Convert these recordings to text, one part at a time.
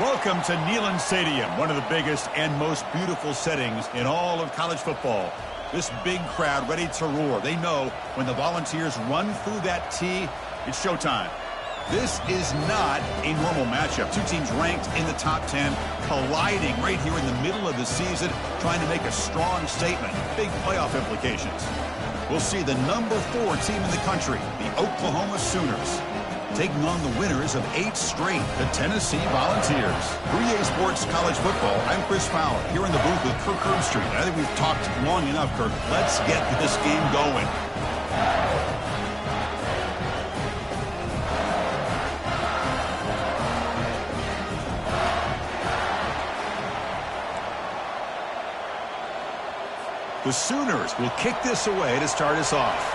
Welcome to Neyland Stadium, one of the biggest and most beautiful settings in all of college football. This big crowd ready to roar. They know when the Volunteers run through that tee, it's showtime. This is not a normal matchup. Two teams ranked in the top 10, colliding right here in the middle of the season, trying to make a strong statement. Big playoff implications. We'll see the number 4 team in the country, the Oklahoma Sooners, taking on the winners of 8 straight, the Tennessee Volunteers. 3A Sports College Football, I'm Chris Fowler, here in the booth with Kirk Herbstreit. I think we've talked long enough, Kirk. Let's get this game going. The Sooners will kick this away to start us off.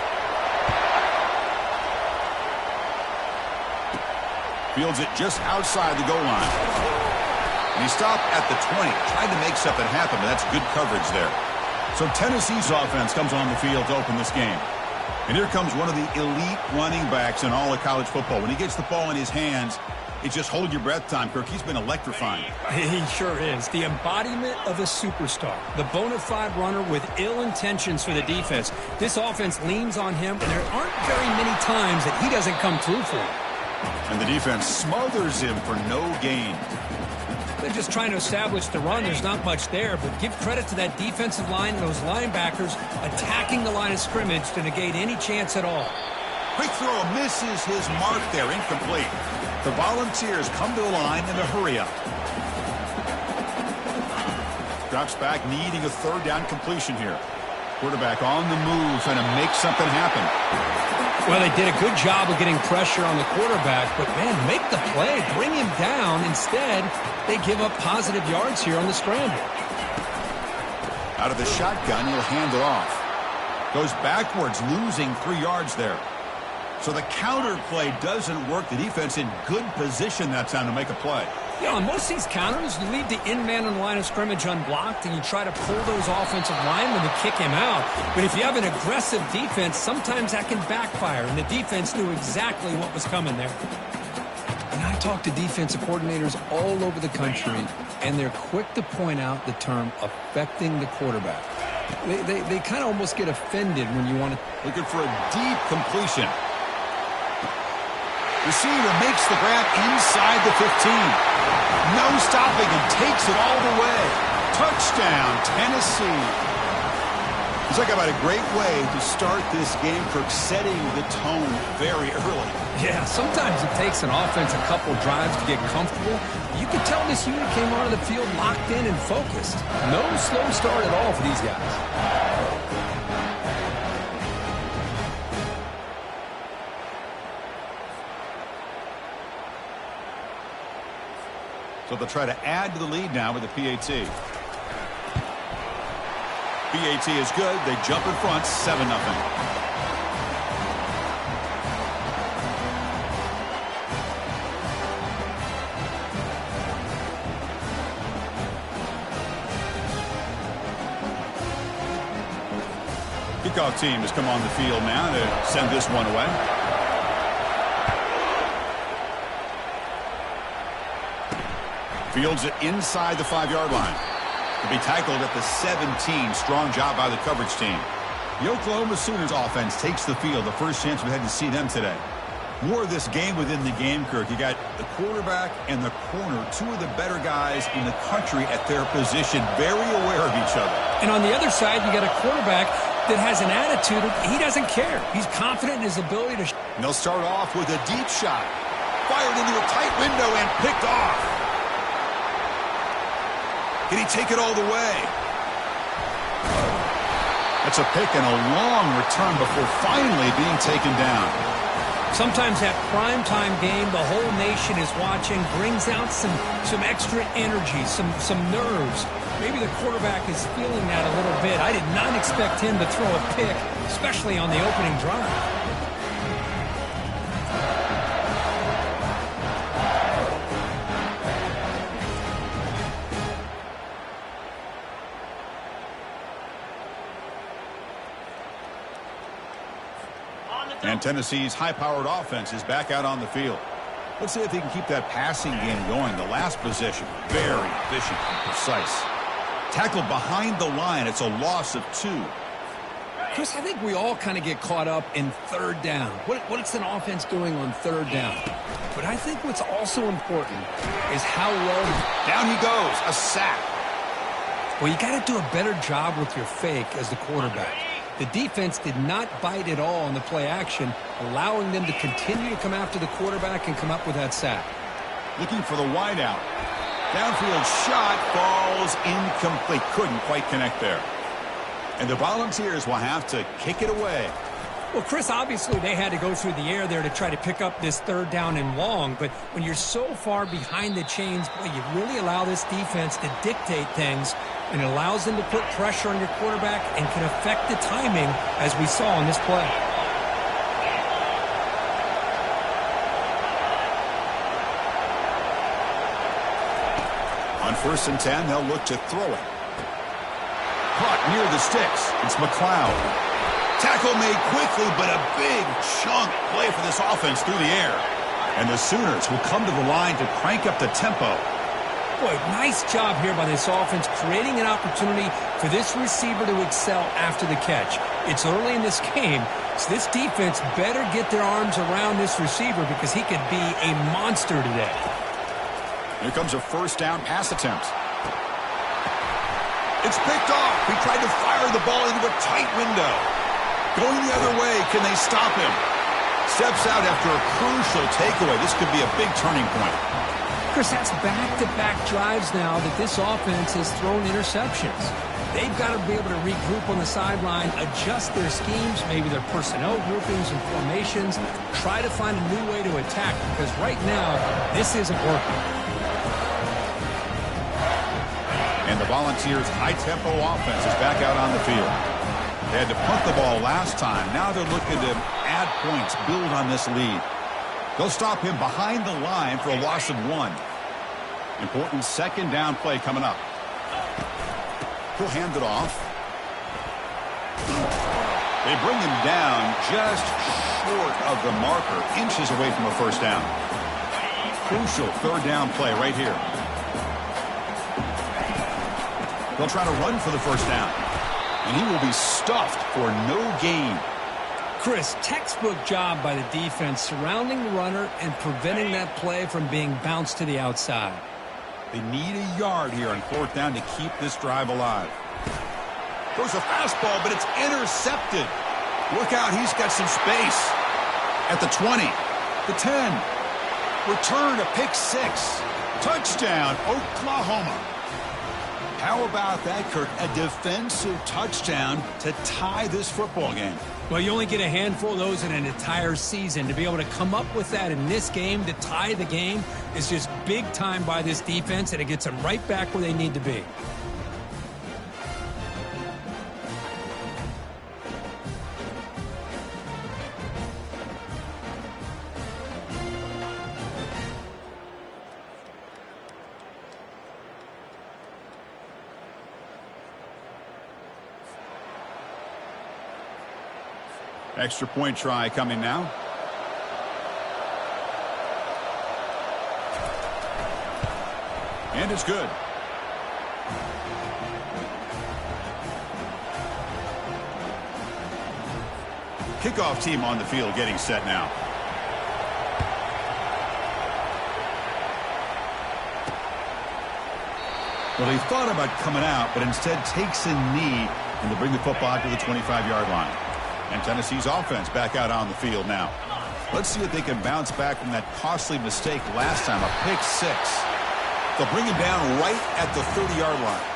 Fields it just outside the goal line. And he stopped at the 20, tried to make something happen, but that's good coverage there. So Tennessee's offense comes on the field to open this game. And here comes one of the elite running backs in all of college football. When he gets the ball in his hands, it's just hold your breath time, Kirk. He's been electrifying. He sure is. The embodiment of a superstar. The bona fide runner with ill intentions for the defense. This offense leans on him, and there aren't very many times that he doesn't come through for him. And the defense smothers him for no gain. They're just trying to establish the run. There's not much there, but give credit to that defensive line and those linebackers attacking the line of scrimmage to negate any chance at all. Quick throw misses his mark there, incomplete. The Volunteers come to the line in a hurry-up. Drops back, needing a third down completion here. Quarterback on the move, trying to make something happen. Well, they did a good job of getting pressure on the quarterback, but, man, make the play, bring him down. Instead, they give up positive yards here on the scramble. Out of the shotgun, he'll hand it off. Goes backwards, losing 3 yards there. So the counter play doesn't work. The defense in good position that time to make a play. You know, on most of these counters, you leave the in man on the line of scrimmage unblocked, and you try to pull those offensive linemen to kick him out. But if you have an aggressive defense, sometimes that can backfire, and the defense knew exactly what was coming there. And I talk to defensive coordinators all over the country, and they're quick to point out the term affecting the quarterback. They kind of almost get offended when you want to. Looking for a deep completion. Receiver makes the grab inside the 15. No stopping and takes it all the way. Touchdown, Tennessee. He's talking about a great way to start this game, Kirk, setting the tone very early. Yeah, sometimes it takes an offense a couple drives to get comfortable. You can tell this unit came onto the field locked in and focused. No slow start at all for these guys. So they'll try to add to the lead now with the PAT. PAT is good. They jump in front, 7-0. Kickoff team has come on the field now to send this one away. Fields it inside the 5-yard line. To be tackled at the 17. Strong job by the coverage team. The Oklahoma Sooners offense takes the field. The first chance we had to see them today. More of this game within the game, Kirk. You got the quarterback and the corner, 2 of the better guys in the country at their position, very aware of each other. And on the other side, you got a quarterback that has an attitude of he doesn't care. He's confident in his ability to. And they'll start off with a deep shot. Fired into a tight window and picked off. Can he take it all the way? That's a pick and a long return before finally being taken down. Sometimes that primetime game, the whole nation is watching, brings out some extra energy, some nerves. Maybe the quarterback is feeling that a little bit. I did not expect him to throw a pick, especially on the opening drive. And Tennessee's high-powered offense is back out on the field. Let's see if he can keep that passing game going. The last possession, very efficient and precise. Tackled behind the line. It's a loss of 2. Chris, I think we all kind of get caught up in third down. What's an offense doing on third down? But I think what's also important is how well... Down he goes. A sack. Well, you got to do a better job with your fake as the quarterback. The defense did not bite at all on the play action, allowing them to continue to come after the quarterback and come up with that sack. Looking for the wideout. Downfield shot falls incomplete. Couldn't quite connect there. And the Volunteers will have to kick it away. Well, Chris, obviously they had to go through the air there to try to pick up this third down and long, but when you're so far behind the chains, boy, you really allow this defense to dictate things, and it allows them to put pressure on your quarterback and can affect the timing, as we saw in this play. On 1st and 10, they'll look to throw it. Caught near the sticks. It's McLeod. Tackle made quickly, but a big chunk play for this offense through the air. And the Sooners will come to the line to crank up the tempo. Boy, nice job here by this offense, creating an opportunity for this receiver to excel after the catch. It's early in this game, so this defense better get their arms around this receiver because he could be a monster today. Here comes a 1st down pass attempt. It's picked off. He tried to fire the ball into a tight window. Going the other way, can they stop him? Steps out after a crucial takeaway. This could be a big turning point. Chris, that's back-to-back drives now that this offense has thrown interceptions. They've got to be able to regroup on the sideline, adjust their schemes, maybe their personnel groupings and formations, try to find a new way to attack because right now, this isn't working. And the Volunteers' high-tempo offense is back out on the field. They had to punt the ball last time. Now they're looking to add points, build on this lead. They'll stop him behind the line for a loss of 1. Important 2nd down play coming up. He'll hand it off. They bring him down just short of the marker, inches away from a 1st down. Crucial 3rd down play right here. They'll try to run for the 1st down. And he will be stuffed for no gain. Chris, textbook job by the defense surrounding the runner and preventing that play from being bounced to the outside. They need a yard here on 4th down to keep this drive alive. Throws a fastball, but it's intercepted. Look out, he's got some space. At the 20, the 10. Return a pick 6. Touchdown, Oklahoma. How about that, Kirk? A defensive touchdown to tie this football game. Well, you only get a handful of those in an entire season. To be able to come up with that in this game, to tie the game, is just big time by this defense, and it gets them right back where they need to be. Extra point try coming now. And it's good. Kickoff team on the field getting set now. Well, he thought about coming out, but instead takes a knee and to bring the football to the 25-yard line. And Tennessee's offense back out on the field now. Let's see if they can bounce back from that costly mistake last time, a pick 6. They'll bring him down right at the 30-yard line.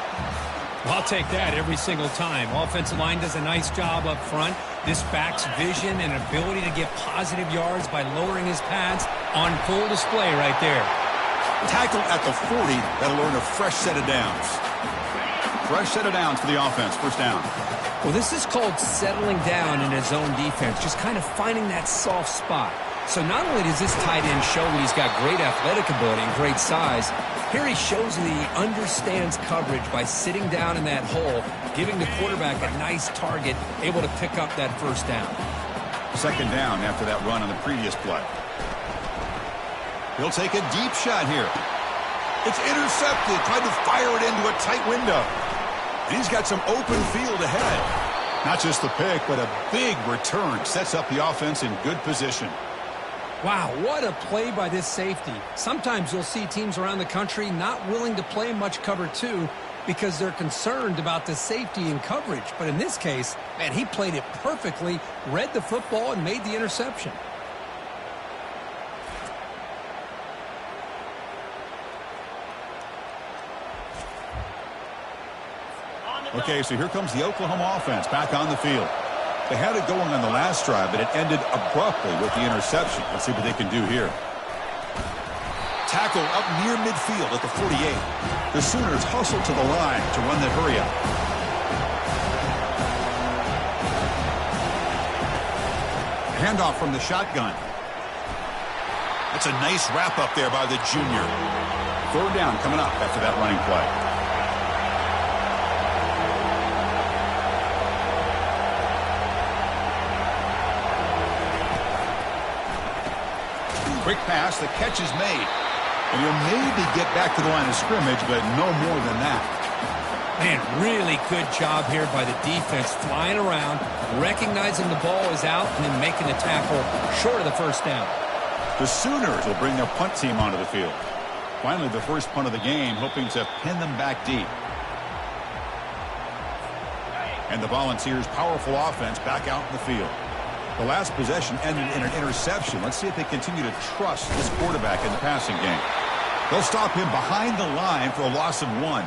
I'll take that every single time. Offensive line does a nice job up front. This back's vision and ability to get positive yards by lowering his pads on full display right there. Tackle at the 40. That'll earn a fresh set of downs. Fresh set of downs for the offense. 1st down. Well, this is called settling down in his zone defense, just kind of finding that soft spot. So not only does this tight end show that he's got great athletic ability and great size, here he shows that he understands coverage by sitting down in that hole, giving the quarterback a nice target, able to pick up that 1st down. 2nd down after that run on the previous play. He'll take a deep shot here. It's intercepted. Tried to fire it into a tight window. And he's got some open field ahead. Not just the pick, but a big return. Sets up the offense in good position. Wow, what a play by this safety. Sometimes you'll see teams around the country not willing to play much cover 2 because they're concerned about the safety and coverage. But in this case, man, he played it perfectly, read the football, and made the interception. Okay, so here comes the Oklahoma offense back on the field. They had it going on the last drive, but it ended abruptly with the interception. Let's see what they can do here. Tackle up near midfield at the 48. The Sooners hustle to the line to run the hurry up. Handoff from the shotgun. That's a nice wrap up there by the junior. 3rd down coming up after that running play. Quick pass, the catch is made. And he'll maybe get back to the line of scrimmage, but no more than that. Man, really good job here by the defense, flying around, recognizing the ball is out, and then making the tackle short of the 1st down. The Sooners will bring their punt team onto the field. Finally, the first punt of the game, hoping to pin them back deep. And the Volunteers' powerful offense back out in the field. The last possession ended in an interception. Let's see if they continue to trust this quarterback in the passing game. They'll stop him behind the line for a loss of 1. Well,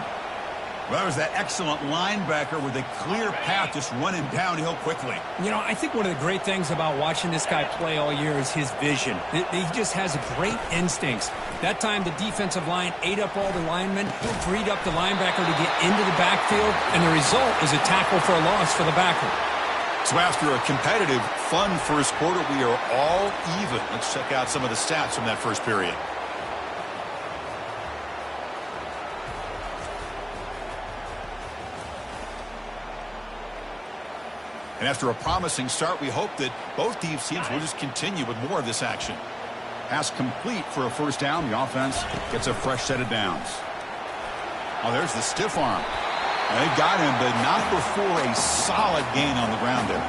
that was that excellent linebacker with a clear path just running downhill quickly. You know, I think one of the great things about watching this guy play all year is his vision. He just has great instincts. That time the defensive line ate up all the linemen, freed up the linebacker to get into the backfield, and the result is a tackle for a loss for the backer. So after a competitive, fun first quarter, we are all even. Let's check out some of the stats from that first period. And after a promising start, we hope that both these teams will just continue with more of this action. Pass complete for a 1st down. The offense gets a fresh set of downs. Oh, there's the stiff arm. They got him, but not before a solid gain on the ground there.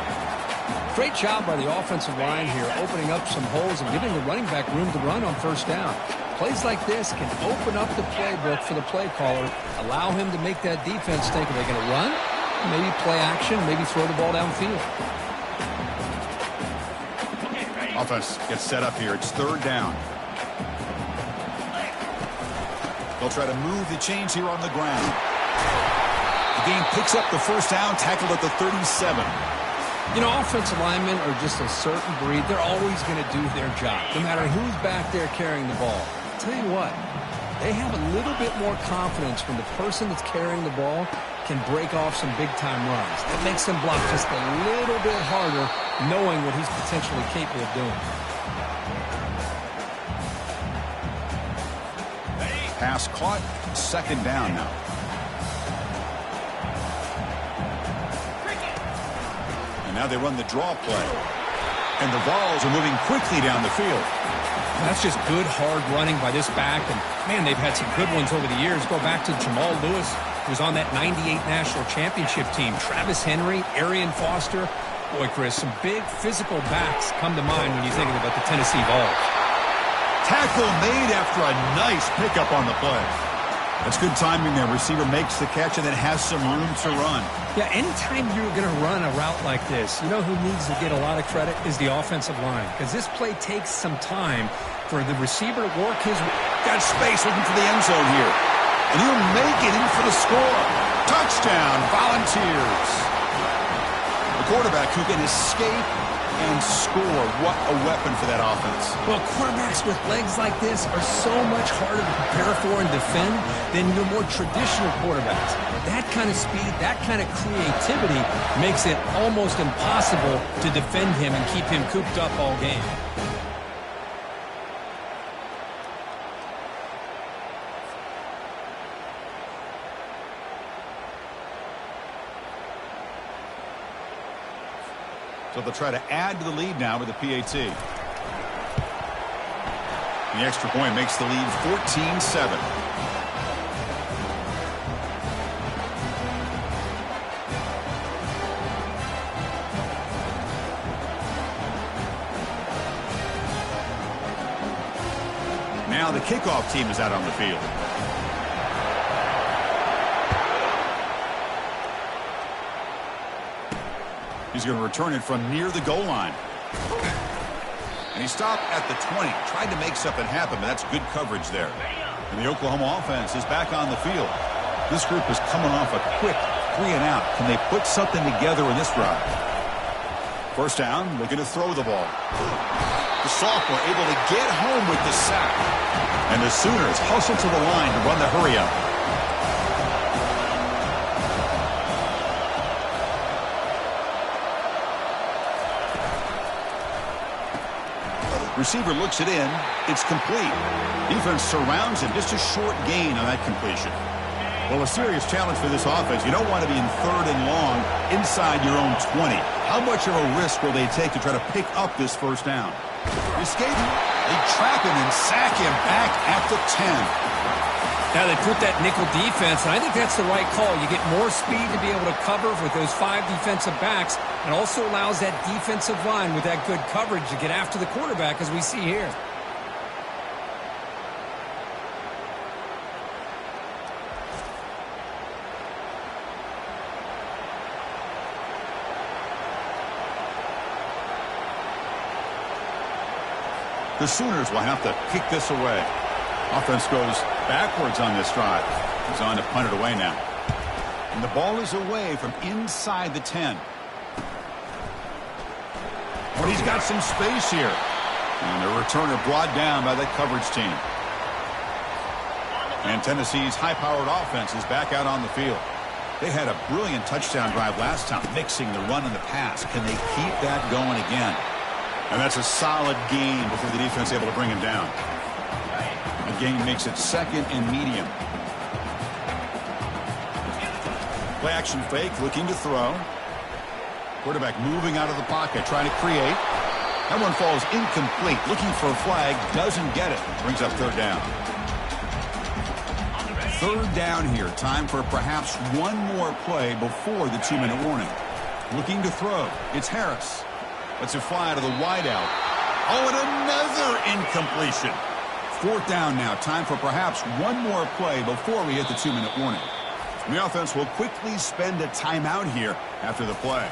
Great job by the offensive line here, opening up some holes and giving the running back room to run on 1st down. Plays like this can open up the playbook for the play caller, allow him to make that defense think, are they going to run? Maybe play action, maybe throw the ball downfield. Offense gets set up here. It's 3rd down. They'll try to move the chains here on the ground. The game picks up the 1st down, tackled at the 37. You know, offensive linemen are just a certain breed. They're always going to do their job, no matter who's back there carrying the ball. I'll tell you what, they have a little bit more confidence when the person that's carrying the ball can break off some big-time runs. That makes them block just a little bit harder, knowing what he's potentially capable of doing. Pass caught, 2nd down now. And now they run the draw play. And the Vols are moving quickly down the field. That's just good, hard running by this back. And, man, they've had some good ones over the years. Go back to Jamal Lewis, who was on that 98 National Championship team. Travis Henry, Arian Foster. Boy, Chris, some big physical backs come to mind when you think about the Tennessee Vols. Tackle made after a nice pickup on the play. That's good timing there. Receiver makes the catch and then has some room to run. Yeah, anytime you're going to run a route like this, you know who needs to get a lot of credit is the offensive line. Because this play takes some time for the receiver to work his... Got space looking for the end zone here. And he'll make it in for the score. Touchdown, Volunteers. The quarterback who can escape and score. What a weapon for that offense. Well, quarterbacks with legs like this are so much harder to prepare for and defend than your more traditional quarterbacks. That kind of speed, that kind of creativity makes it almost impossible to defend him and keep him cooped up all game. So they'll try to add to the lead now with the PAT. The extra point makes the lead 14-7. Now the kickoff team is out on the field. He's going to return it from near the goal line. And he stopped at the 20. Tried to make something happen, but that's good coverage there. And the Oklahoma offense is back on the field. This group is coming off a quick 3 and out. Can they put something together in this drive? First down, looking to throw the ball. The sophomore able to get home with the sack. And the Sooners hustle to the line to run the hurry up. Receiver looks it in. It's complete. Defense surrounds him. Just a short gain on that completion. Well, a serious challenge for this offense. You don't want to be in 3rd and long inside your own 20. How much of a risk will they take to try to pick up this first down? Escape. They trap him and sack him back at the 10. Now they put that nickel defense, and I think that's the right call. You get more speed to be able to cover with those 5 defensive backs, and also allows that defensive line with that good coverage to get after the quarterback, as we see here. The Sooners will have to kick this away. Offense goes backwards on this drive. He's on to punt it away now. And the ball is away from inside the 10. But he's got some space here. And the returner brought down by the coverage team. And Tennessee's high-powered offense is back out on the field. They had a brilliant touchdown drive last time, mixing the run and the pass. Can they keep that going again? And that's a solid gain before the defense able to bring him down. A gain makes it 2nd and medium. Play action fake, looking to throw. Quarterback moving out of the pocket, trying to create. That one falls incomplete. Looking for a flag, doesn't get it. Brings up 3rd down. 3rd down here. Time for perhaps one more play before the 2-minute warning. Looking to throw. It's Harris. Lets it fly to the wideout. Oh, and another incompletion. 4th down now. Time for perhaps one more play before we hit the 2-minute warning. The offense will quickly spend a timeout here after the play.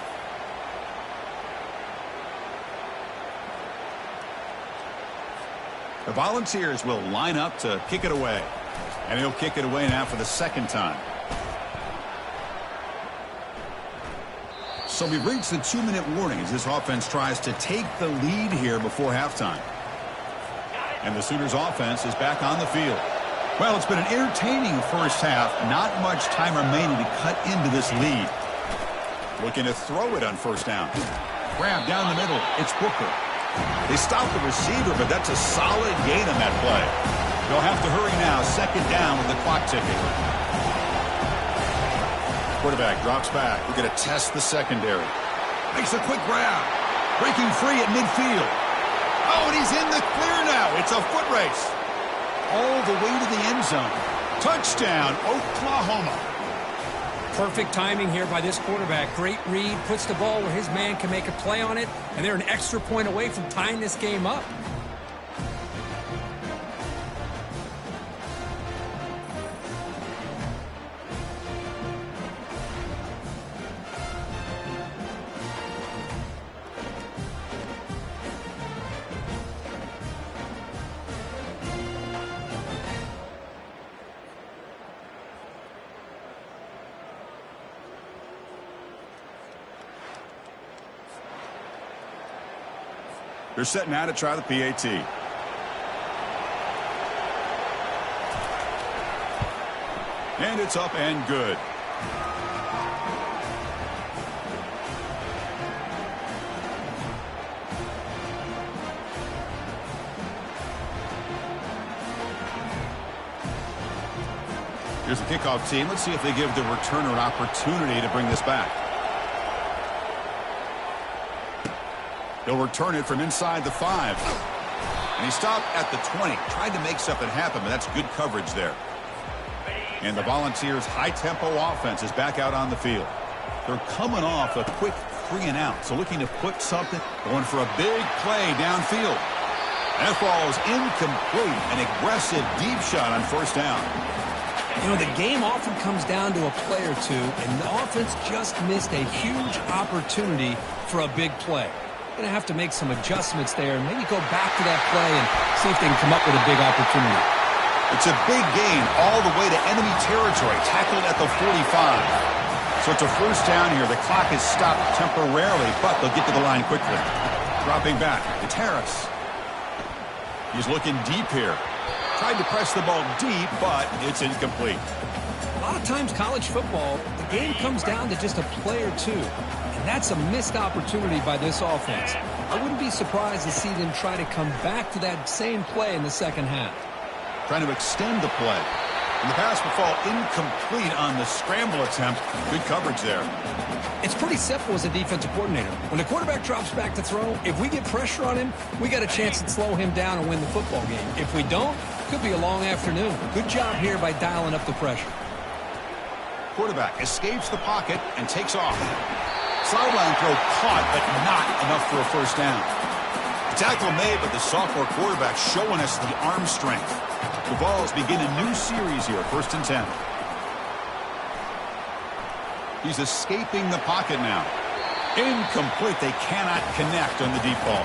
The Volunteers will line up to kick it away. And he'll kick it away now for the 2nd time. So we've reached the 2-minute warning as this offense tries to take the lead here before halftime. And the Sooners offense is back on the field. Well, it's been an entertaining first half. Not much time remaining to cut into this lead. Looking to throw it on 1st down. Grab down the middle. It's Booker. They stop the receiver, but that's a solid gain on that play. They'll have to hurry now. 2nd down with the clock ticking. Quarterback drops back. We're going to test the secondary. Makes a quick grab. Breaking free at midfield. Oh, and he's in the clear now. It's a foot race. All the way to the end zone. Touchdown, Oklahoma. Perfect timing here by this quarterback. Great read. Puts the ball where his man can make a play on it. And they're an extra point away from tying this game up. They're setting out to try the PAT. And it's up and good. Here's the kickoff team. Let's see if they give the returner an opportunity to bring this back. They'll return it from inside the 5. And he stopped at the 20, tried to make something happen, but that's good coverage there. And the Volunteers' high-tempo offense is back out on the field. They're coming off a quick 3-and-out, so looking to put something, going for a big play downfield. That ball is incomplete. An aggressive deep shot on first down. You know, the game often comes down to a play or two, and the offense just missed a huge opportunity for a big play. Going to have to make some adjustments there and maybe go back to that play and see if they can come up with a big opportunity. It's a big gain all the way to enemy territory, tackled at the 45. So it's a first down here. The clock is stopped temporarily, but they'll get to the line quickly. Dropping back, it's Harris. He's looking deep here. Tried to press the ball deep, but it's incomplete. A lot of times college football, the game comes down to just a play or two. And that's a missed opportunity by this offense. I wouldn't be surprised to see them try to come back to that same play in the second half. Trying to extend the play. And the pass will fall incomplete on the scramble attempt. Good coverage there. It's pretty simple as a defensive coordinator. When the quarterback drops back to throw, if we get pressure on him, we got a chance to slow him down and win the football game. If we don't, it could be a long afternoon. Good job here by dialing up the pressure. Quarterback escapes the pocket and takes off. Sideline throw caught, but not enough for a first down. Tackle made, but the sophomore quarterback showing us the arm strength. The Vols begin a new series here, 1st and 10. He's escaping the pocket now. Incomplete. They cannot connect on the deep ball.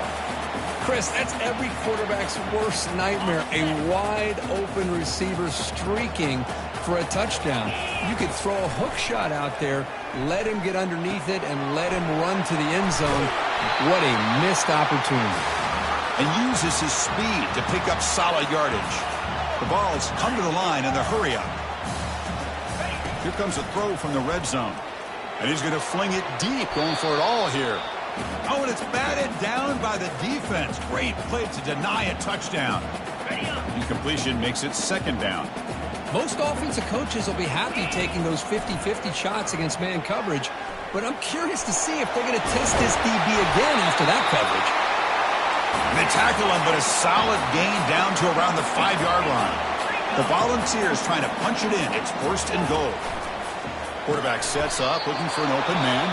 Chris, that's every quarterback's worst nightmare. A wide open receiver streaking for a touchdown. You could throw a hook shot out there, let him get underneath it, and let him run to the end zone. What a missed opportunity. And uses his speed to pick up solid yardage. The Vols come to the line in the hurry-up. Here comes a throw from the red zone. And he's going to fling it deep, going for it all here. Oh, and it's batted down by the defense. Great play to deny a touchdown. Incompletion makes it 2nd down. Most offensive coaches will be happy taking those 50-50 shots against man coverage, but I'm curious to see if they're going to test this DB again after that coverage. And they tackle him, but a solid gain down to around the 5-yard line. The Volunteers trying to punch it in. It's 1st and goal. Quarterback sets up, looking for an open man.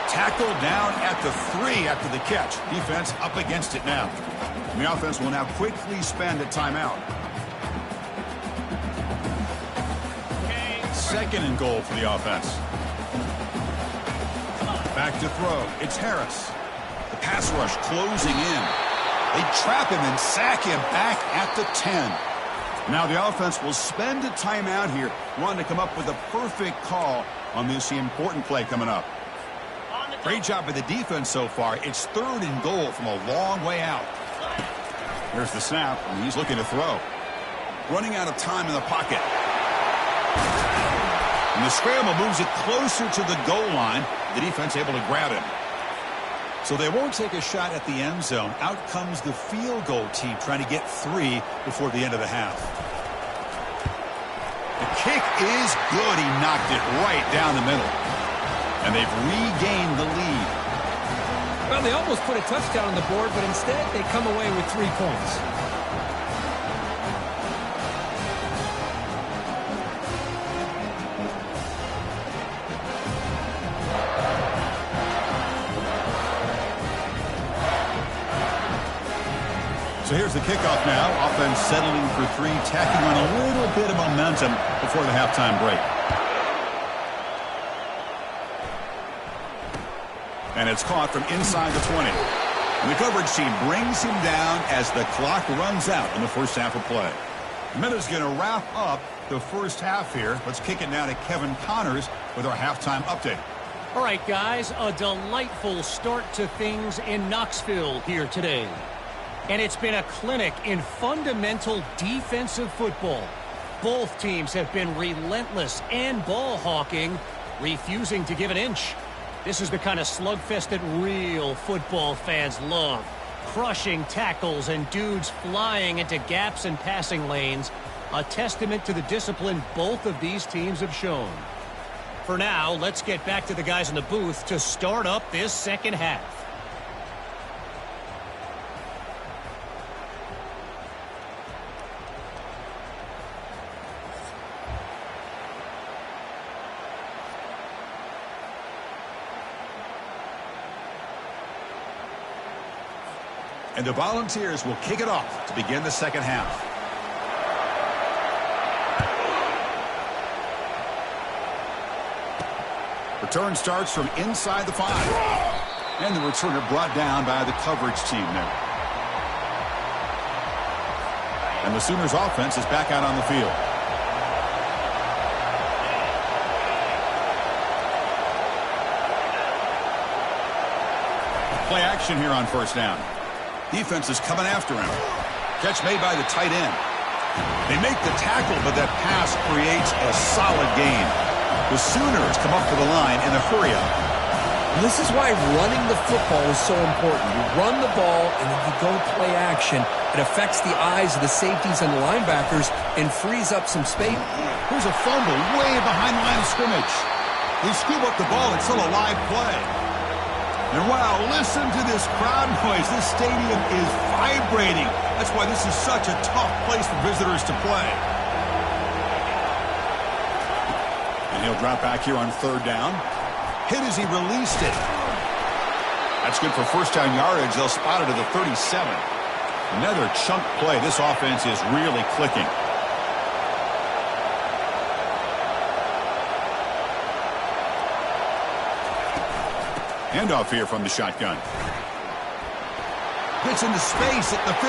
Tackled down at the 3 after the catch. Defense up against it now. And the offense will now quickly spend a timeout. 2nd and goal for the offense. Back to throw. It's Harris. The pass rush closing in. They trap him and sack him back at the 10. Now the offense will spend a timeout here, wanting to come up with a perfect call on this important play coming up. Great job by the defense so far. It's 3rd and goal from a long way out. Here's the snap, and he's looking to throw. Running out of time in the pocket. And the scramble moves it closer to the goal line. The defense able to grab him. So they won't take a shot at the end zone. Out comes the field goal team trying to get 3 before the end of the half. The kick is good. He knocked it right down the middle. And they've regained the lead. Well, they almost put a touchdown on the board, but instead they come away with 3 points. So here's the kickoff now. Offense settling for 3, tacking on a little bit of momentum before the halftime break. And it's caught from inside the 20. And the coverage team brings him down as the clock runs out in the first half of play. Minutes going to wrap up the first half here. Let's kick it now to Kevin Connors with our halftime update. All right, guys, a delightful start to things in Knoxville here today. And it's been a clinic in fundamental defensive football. Both teams have been relentless and ball hawking, refusing to give an inch. This is the kind of slugfest that real football fans love. Crushing tackles and dudes flying into gaps and passing lanes. A testament to the discipline both of these teams have shown. For now, let's get back to the guys in the booth to start up this second half. And the Volunteers will kick it off to begin the second half. Return starts from inside the 5. And the returner brought down by the coverage team there. And the Sooners offense is back out on the field. Play action here on first down. Defense is coming after him. Catch made by the tight end. They make the tackle, but that pass creates a solid gain. The Sooners come up to the line in a hurry-up. This is why running the football is so important. You run the ball, and then you go play action. It affects the eyes of the safeties and the linebackers and frees up some space. Here's a fumble way behind the line of scrimmage. They scoop up the ball. It's still a live play. And wow, listen to this crowd noise. This stadium is vibrating. That's why this is such a tough place for visitors to play. And he'll drop back here on third down. Hit as he released it. That's good for first down yardage. They'll spot it at the 37. Another chunk play. This offense is really clicking. Handoff here from the shotgun. Gets into space at the 50.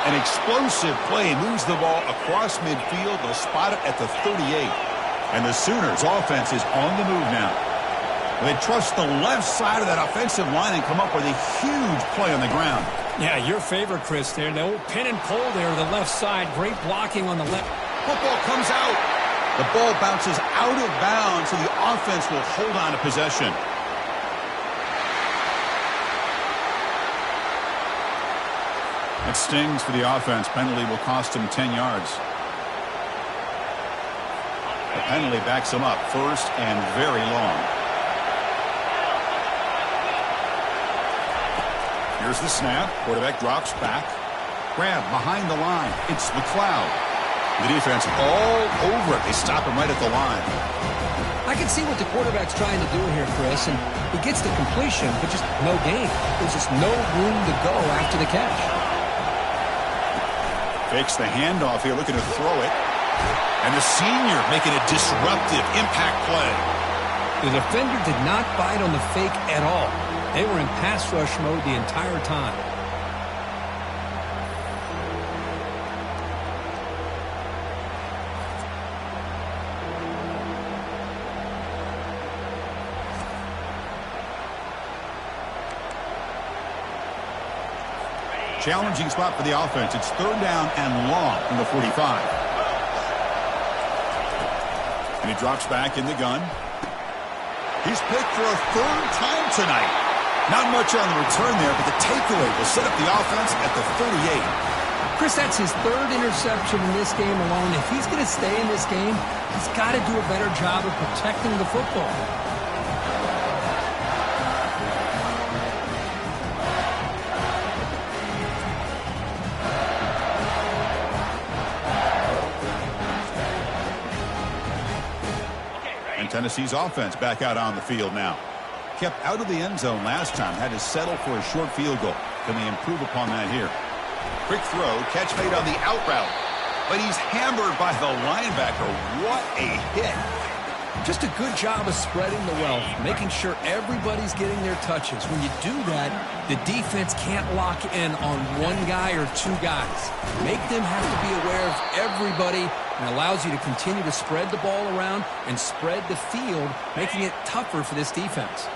An explosive play moves the ball across midfield. They'll spot it at the 38. And the Sooners offense is on the move now. They trust the left side of that offensive line and come up with a huge play on the ground. Yeah, your favorite, Chris, there. The old pin and pull there, the left side. Great blocking on the left. Football comes out. The ball bounces out of bounds, so the offense will hold on to possession. That stings for the offense. Penalty will cost him 10 yards. The penalty backs him up first and very long. Here's the snap. Quarterback drops back. Grab behind the line. It's McLeod. The defense all over it. They stop him right at the line. I can see what the quarterback's trying to do here, Chris, and he gets the completion, but just no gain. There's just no room to go after the catch. Fakes the handoff here, looking to throw it. And the senior making a disruptive impact play. The defender did not bite on the fake at all. They were in pass rush mode the entire time. Challenging spot for the offense. It's third down and long from the 45. And he drops back in the gun. He's picked for a third time tonight. Not much on the return there, but the takeaway will set up the offense at the 38. Chris, that's his third interception in this game alone. If he's going to stay in this game, he's got to do a better job of protecting the football. And Tennessee's offense back out on the field now. Kept out of the end zone last time. Had to settle for a short field goal. Can they improve upon that here? Quick throw. Catch made on the out route. But he's hammered by the linebacker. What a hit. Just a good job of spreading the wealth, making sure everybody's getting their touches. When you do that, the defense can't lock in on one guy or two guys. Make them have to be aware of everybody, and allows you to continue to spread the ball around and spread the field, making it tougher for this defense.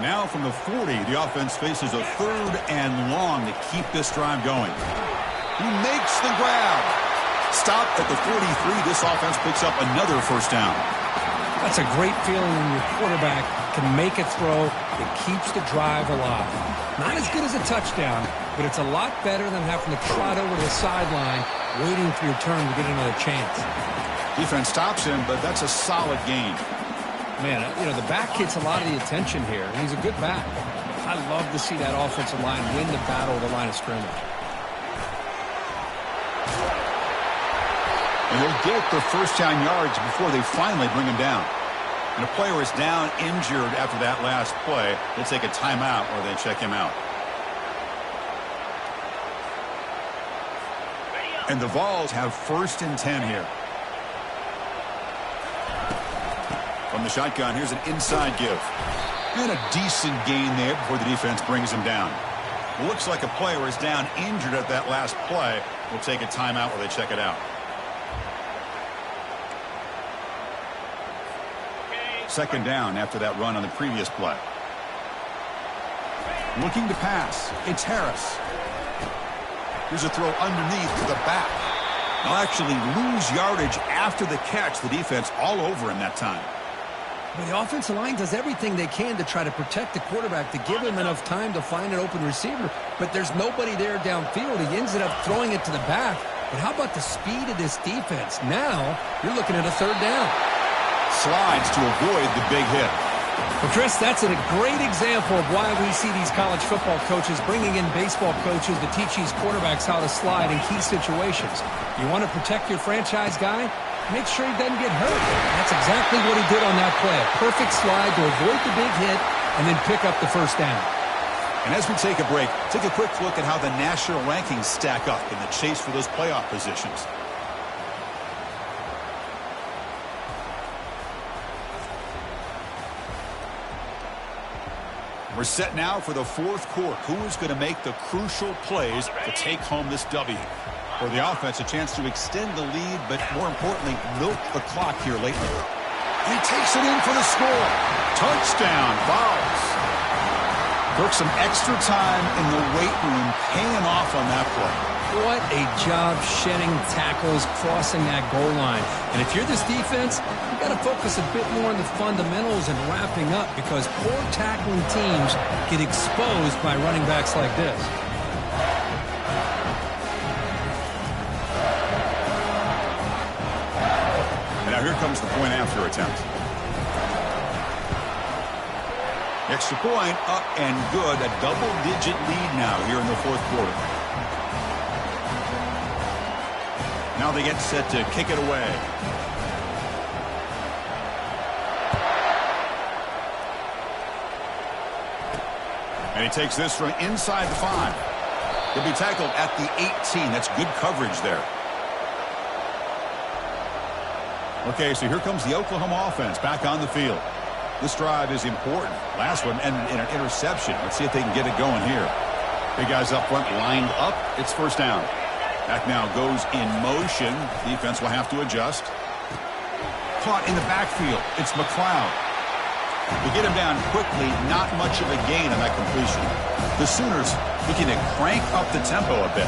Now from the 40, the offense faces a third and long to keep this drive going. He makes the grab. Stopped at the 43. This offense picks up another first down. That's a great feeling when your quarterback can make a throw that keeps the drive alive. Not as good as a touchdown, but it's a lot better than having to trot over to the sideline, waiting for your turn to get another chance. Defense stops him, but that's a solid gain. Man, you know, the back gets a lot of the attention here, and he's a good back. I love to see that offensive line win the battle of the line of scrimmage. And they'll get the first down yards before they finally bring him down. And a player is down injured after that last play. They'll take a timeout or they check him out. And the Vols have 1st and 10 here. From the shotgun, here's an inside give. And a decent gain there before the defense brings him down. Looks like a player is down injured at that last play. We'll take a timeout while they check it out. 2nd down after that run on the previous play. Looking to pass. It's Harris. Here's a throw underneath to the back. They'll actually lose yardage after the catch. The defense all over him that time. But the offensive line does everything they can to try to protect the quarterback, to give him enough time to find an open receiver. But there's nobody there downfield. He ends up throwing it to the back. But how about the speed of this defense? Now you're looking at a 3rd down. Slides to avoid the big hit. Well, Chris, that's a great example of why we see these college football coaches bringing in baseball coaches to teach these quarterbacks how to slide in key situations. You want to protect your franchise guy? Make sure he doesn't get hurt. That's exactly what he did on that play. A perfect slide to avoid the big hit and then pick up the 1st down. And as we take a break, take a quick look at how the national rankings stack up in the chase for those playoff positions. We're set now for the 4th quarter. Who is going to make the crucial plays to take home this W? For the offense, a chance to extend the lead, but more importantly, milk the clock here lately. He takes it in for the score. Touchdown, Vols. Took some extra time in the weight room, paying off on that play. What a job shedding tackles, crossing that goal line. And if you're this defense, you've got to focus a bit more on the fundamentals and wrapping up, because poor tackling teams get exposed by running backs like this. And now here comes the point after attempt. Extra point, up and good. A double-digit lead now here in the 4th quarter. Now they get set to kick it away. And he takes this from inside the 5. He'll be tackled at the 18. That's good coverage there. Okay, so here comes the Oklahoma offense back on the field. This drive is important. Last one ended in an interception. Let's see if they can get it going here. Big guys up front lined up. It's 1st down. Back now goes in motion. Defense will have to adjust. Caught in the backfield. It's McLeod. To get him down quickly, not much of a gain on that completion. The Sooners looking to crank up the tempo a bit.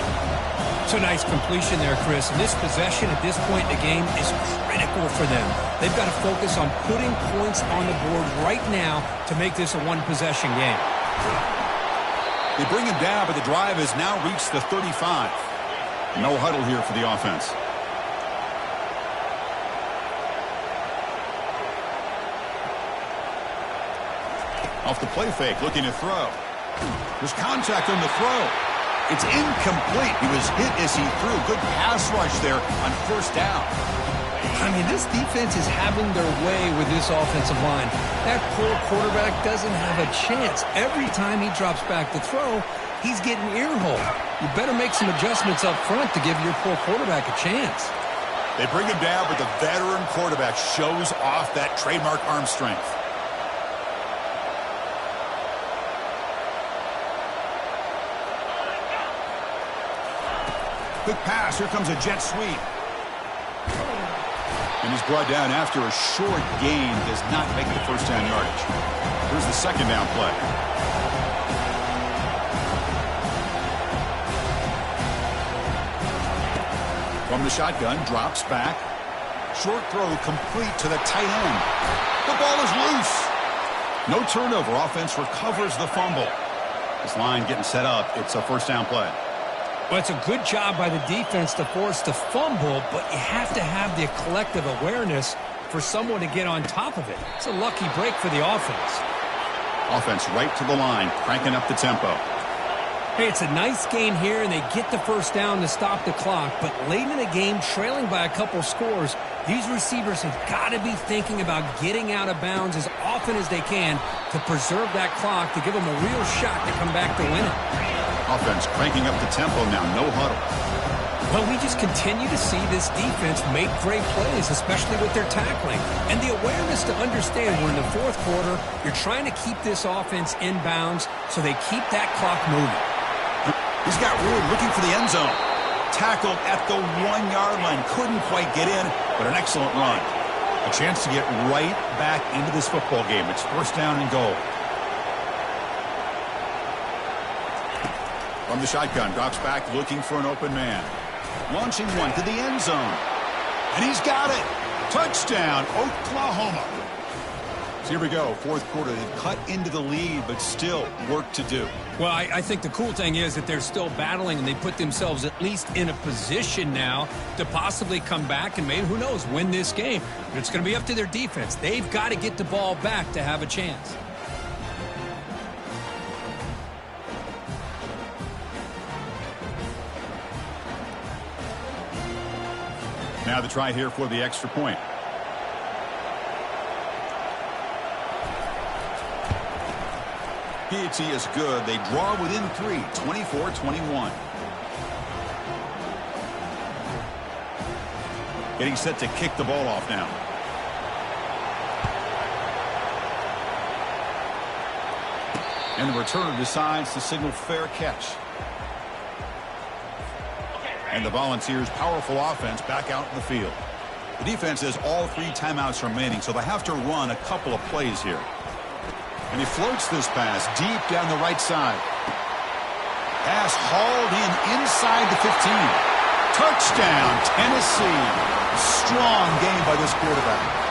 It's a nice completion there, Chris. And this possession at this point in the game is critical for them. They've got to focus on putting points on the board right now to make this a one-possession game. They bring him down, but the drive has now reached the 35. No huddle here for the offense. Off the play fake, looking to throw. There's contact on the throw. It's incomplete. He was hit as he threw. Good pass rush there on 1st down. I mean, this defense is having their way with this offensive line. That poor quarterback doesn't have a chance. Every time he drops back to throw, he's getting earholed. You better make some adjustments up front to give your poor quarterback a chance. They bring him down, but the veteran quarterback shows off that trademark arm strength. Quick pass. Here comes a jet sweep. And he's brought down after a short gain. Does not make the 1st down yardage. Here's the 2nd down play. From the shotgun, drops back. Short throw complete to the tight end. The ball is loose. No turnover. Offense recovers the fumble. This line getting set up. It's a 1st down play. Well, it's a good job by the defense to force the fumble, but you have to have the collective awareness for someone to get on top of it. It's a lucky break for the offense. Offense right to the line, cranking up the tempo. Hey, it's a nice game here, and they get the 1st down to stop the clock, but late in the game, trailing by a couple scores, these receivers have got to be thinking about getting out of bounds as often as they can to preserve that clock, to give them a real shot to come back to win it. Offense cranking up the tempo now, no huddle. Well, we just continue to see this defense make great plays, especially with their tackling. And the awareness to understand we're in the fourth quarter, you're trying to keep this offense in bounds so they keep that clock moving. He's got Wood looking for the end zone. Tackled at the 1-yard line. Couldn't quite get in, but an excellent run. A chance to get right back into this football game. It's first down and goal. From the shotgun, drops back looking for an open man. Launching one to the end zone. And he's got it. Touchdown, Oklahoma. So here we go, fourth quarter. They've cut into the lead, but still work to do. Well, I think the cool thing is that they're still battling, and they put themselves at least in a position now to possibly come back and maybe, who knows, win this game. But it's going to be up to their defense. They've got to get the ball back to have a chance. Now the try here for the extra point. PAT is good. They draw within 3, 24-21. Getting set to kick the ball off now. And the returner decides to signal fair catch. And the Volunteers' powerful offense back out in the field. The defense has all 3 timeouts remaining, so they have to run a couple of plays here. And he floats this pass deep down the right side. Pass hauled in inside the 15. Touchdown, Tennessee. Strong game by this quarterback.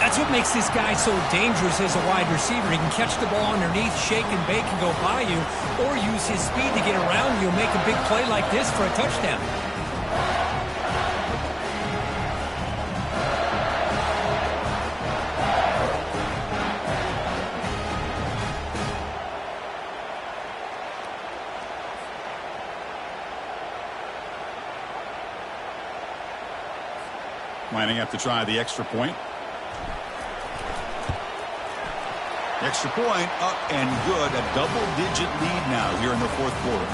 That's what makes this guy so dangerous as a wide receiver. He can catch the ball underneath, shake and bake and go by you, or use his speed to get around you and make a big play like this for a touchdown. Lining up to try the extra point. Extra point up and good. A double-digit lead now here in the fourth quarter.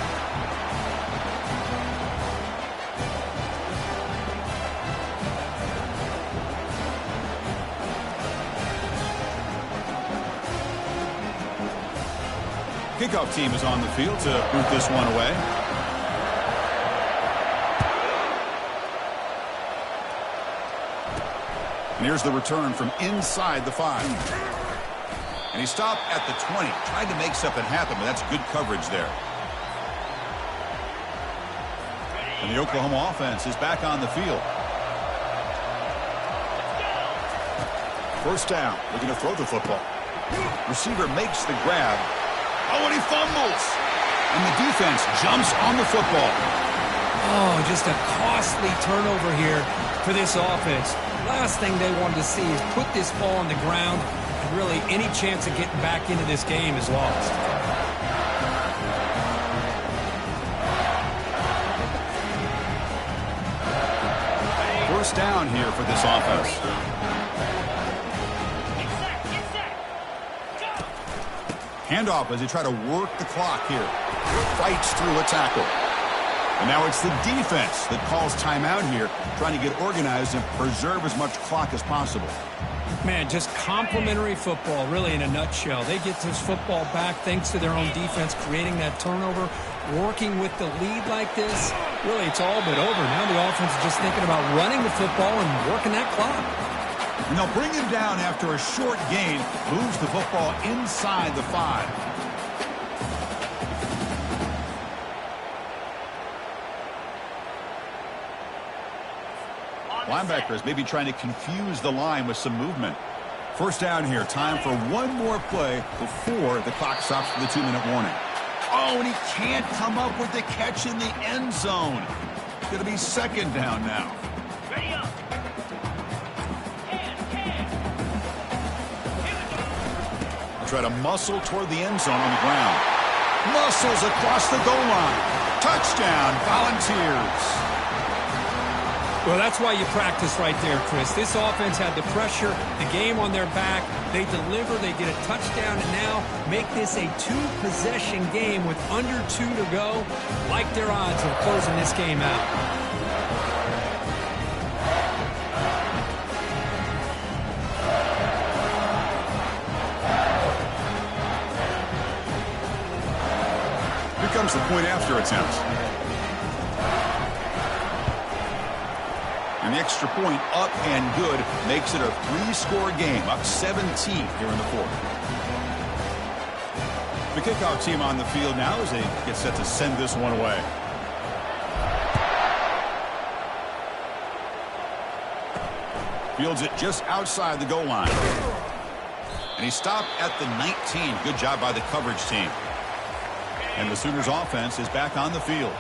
Kickoff team is on the field to boot this one away. And here's the return from inside the 5. And he stopped at the 20. Tried to make something happen, but that's good coverage there. And the Oklahoma offense is back on the field. First down. Looking to throw the football. Receiver makes the grab. Oh, and he fumbles. And the defense jumps on the football. Oh, just a costly turnover here for this offense. Last thing they wanted to see is put this ball on the ground, and really any chance of getting back into this game is lost. First down here for this offense. Handoff as they try to work the clock here. Fights through a tackle. And now it's the defense that calls timeout here, trying to get organized and preserve as much clock as possible. Man, just complimentary football, really, in a nutshell. They get this football back thanks to their own defense, creating that turnover, working with the lead like this. Really, it's all but over. Now the offense is just thinking about running the football and working that clock. And they'll bring him down after a short gain, moves the football inside the 5. Linebackers maybe trying to confuse the line with some movement. First down here. Time for one more play before the clock stops for the 2-minute warning. Oh, and he can't come up with the catch in the end zone. It's going to be second down now. Ready up. Try to muscle toward the end zone on the ground. Muscles across the goal line. Touchdown, Volunteers. Well, that's why you practice right there, Chris. This offense had the pressure, the game on their back. They deliver, they get a touchdown, and now make this a two-possession game with under 2 to go. Like their odds of closing this game out. Here comes the point after attempt. And the extra point up and good makes it a 3-score game, up 17 here in the fourth. The kickoff team on the field now as they get set to send this one away. Fields it just outside the goal line. And he stopped at the 19. Good job by the coverage team. And the Sooners offense is back on the field.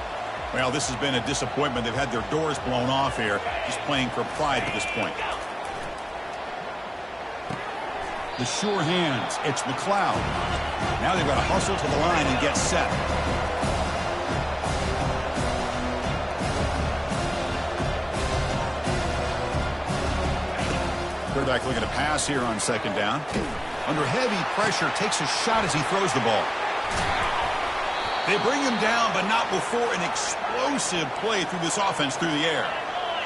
Well, this has been a disappointment. They've had their doors blown off here, just playing for pride at this point. The sure hands. It's McLeod. Now they've got to hustle to the line and get set. Quarterback looking to pass here on second down. Under heavy pressure, takes a shot as he throws the ball. They bring him down, but not before an explosive play through this offense through the air.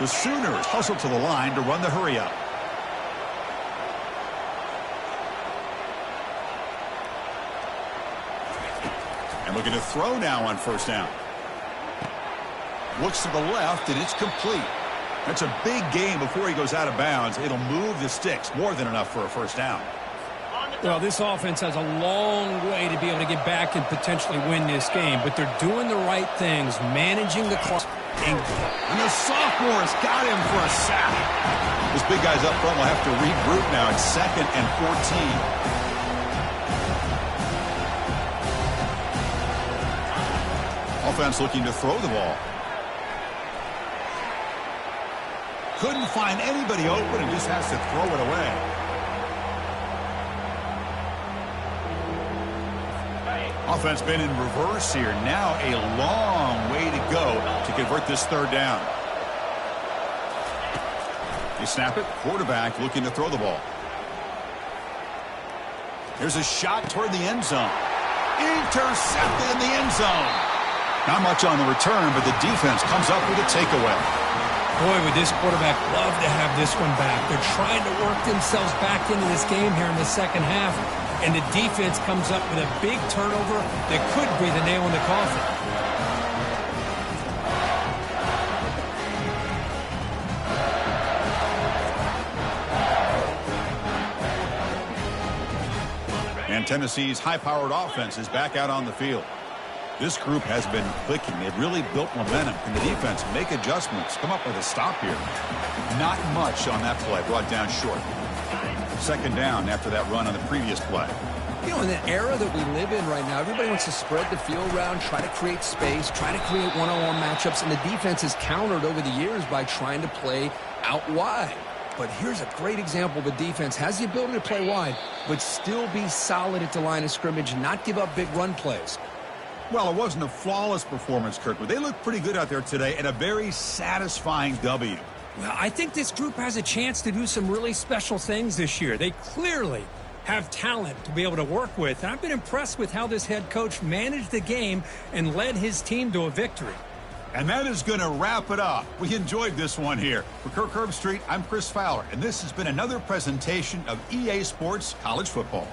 The Sooners hustle to the line to run the hurry up. And looking to throw now on first down. Looks to the left, and it's complete. That's a big gain before he goes out of bounds. It'll move the sticks, more than enough for a first down. Well, this offense has a long way to be able to get back and potentially win this game, but they're doing the right things, managing the clock. And the sophomores got him for a sack. This big guy's up front will have to regroup now. It's 2nd and 14. Offense looking to throw the ball. Couldn't find anybody open and just has to throw it away. Offense been in reverse here. Now a long way to go to convert this third down. They snap it. Quarterback looking to throw the ball. Here's a shot toward the end zone. Intercepted in the end zone. Not much on the return, but the defense comes up with a takeaway. Boy, would this quarterback love to have this one back. They're trying to work themselves back into this game here in the second half. And the defense comes up with a big turnover that could be the nail in the coffin. And Tennessee's high-powered offense is back out on the field. This group has been clicking. They've really built momentum. Can the defense make adjustments? Come up with a stop here. Not much on that play. Brought down short. Second down after that run on the previous play. You know, in the era that we live in right now, everybody wants to spread the field around, try to create space, try to create one-on-one matchups, and the defense has countered over the years by trying to play out wide. But here's a great example. The defense has the ability to play wide, but still be solid at the line of scrimmage, not give up big run plays. Well, it wasn't a flawless performance, Kirk, but they look pretty good out there today and a very satisfying W. Well, I think this group has a chance to do some really special things this year. They clearly have talent to be able to work with. And I've been impressed with how this head coach managed the game and led his team to a victory. And that is going to wrap it up. We enjoyed this one here. For Kirk Herbstreit, I'm Chris Fowler, and this has been another presentation of EA Sports College Football.